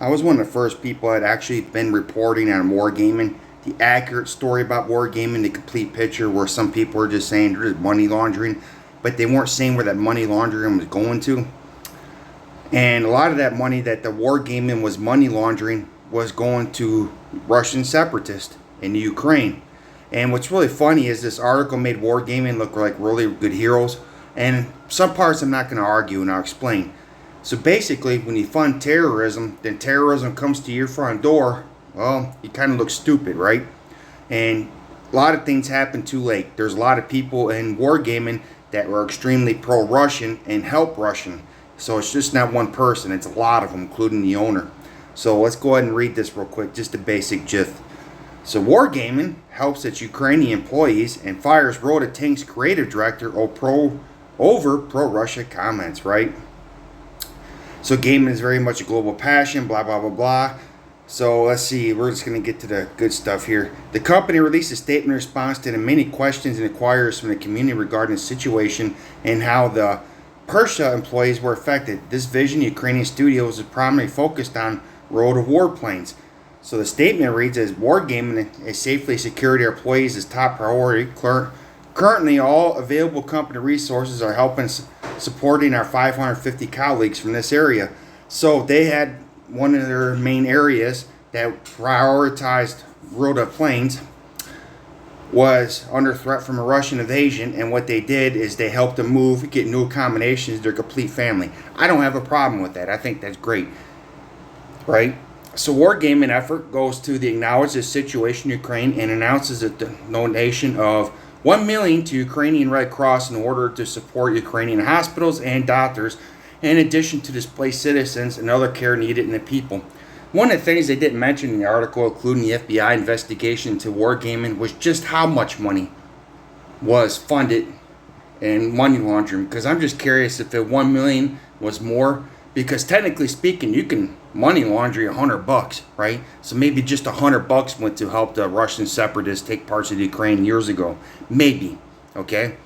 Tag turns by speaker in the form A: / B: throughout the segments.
A: I was one of the first people that actually been reporting on Wargaming, the accurate story about Wargaming, the complete picture, where some people were just saying there's money laundering, but they weren't saying where that money laundering was going to. And a lot of that money that the Wargaming was money laundering was going to Russian separatists in the Ukraine. And what's really funny is this article made Wargaming look like really good heroes. And some parts I'm not going to argue, and I'll explain. So basically, when you fund terrorism, then terrorism comes to your front door. Well, you kind of look stupid, right? And a lot of things happen too late. There's a lot of people in Wargaming that were extremely pro-Russian and help Russian. So it's just not one person. It's a lot of them, including the owner. So let's go ahead and read this real quick, just a basic gist. So Wargaming helps its Ukrainian employees and fires Rota Tank's creative director over pro-Russia comments, right? So gaming is very much a global passion, blah, blah, blah, blah. So let's see, we're just going to get to the good stuff here. The company released a statement in response to the many questions and inquiries from the community regarding the situation and how the Persia employees were affected. This Vision Ukrainian Studios is primarily focused on Road of Warplanes. So the statement reads, as Wargaming and safely secure their employees is top priority. Currently, all available company resources are helping supporting our 550 colleagues from this area. So they had one of their main areas that prioritized Rota planes was under threat from a Russian invasion, and what they did is they helped them move, get new accommodations to their complete family. I don't have a problem with that. I think that's great, right? So Wargaming effort goes to the acknowledge the situation in Ukraine and announces a donation of $1 million to Ukrainian Red Cross in order to support Ukrainian hospitals and doctors, in addition to displaced citizens and other care needed in the people. One of the things they didn't mention in the article, including the FBI investigation into Wargaming, was just how much money was funded in money laundering. Because I'm just curious if the $1 million was more. Because technically speaking, you can money launder $100, right? So maybe just $100 went to help the Russian separatists take parts of the Ukraine years ago. Maybe, okay?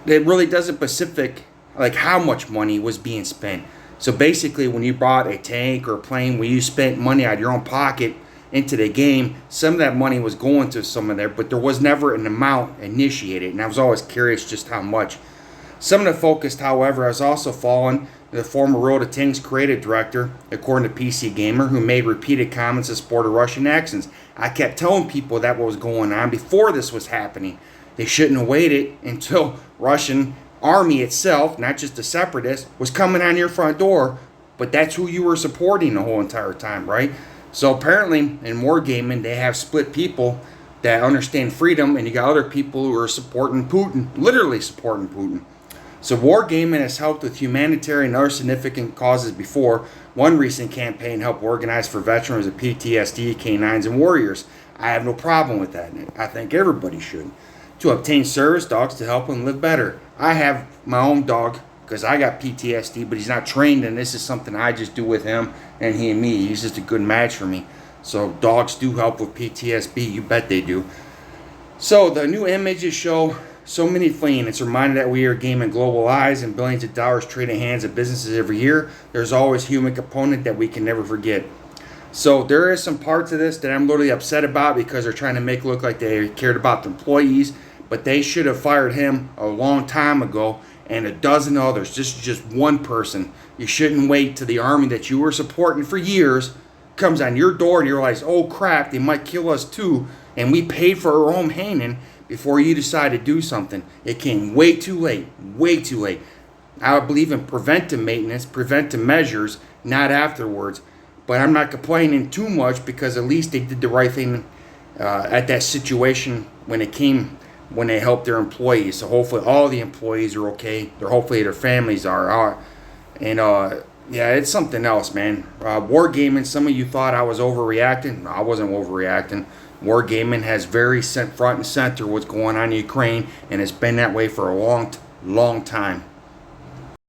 A: It really doesn't specific like how much money was being spent. So basically, when you bought a tank or a plane, when you spent money out of your own pocket into the game, some of that money was going to some of there, but there was never an amount initiated. And I was always curious just how much. Some of the focus, however, has also fallen to the former Rota Tank's creative director, according to PC Gamer, who made repeated comments in support of Russian actions. I kept telling people that what was going on before this was happening. They shouldn't have waited until Russian army itself, not just the separatists, was coming on your front door. But that's who you were supporting the whole entire time, right? So apparently in Wargaming, they have split people that understand freedom, and you got other people who are supporting Putin, literally supporting Putin. So Wargaming has helped with humanitarian and other significant causes before. One recent campaign helped organize for veterans of PTSD, canines, and warriors. I have no problem with that. I think everybody should. To obtain service dogs to help them live better. I have my own dog because I got PTSD, but he's not trained, and this is something I just do with him and he and me. He's just a good match for me. So dogs do help with PTSD. You bet they do. So the new images show so many fleeing. It's a reminder that we are gaming global lives and billions of dollars trade in hands of businesses every year. There's always a human component that we can never forget. So there is some parts of this that I'm literally upset about because they're trying to make it look like they cared about the employees, but they should have fired him a long time ago, and a dozen others. Just one person. You shouldn't wait till the army that you were supporting for years comes on your door and you realize, oh crap, they might kill us too, and we paid for our own handing before you decide to do something. It came way too late, way too late. I believe in preventive maintenance, preventive measures, not afterwards. But I'm not complaining too much because at least they did the right thing at that situation when they helped their employees. So hopefully all the employees are okay. Hopefully their families are. And yeah, it's something else, man. Wargaming, some of you thought I was overreacting. No, I wasn't overreacting. Wargaming has very front and center what's going on in Ukraine, and it's been that way for a long time.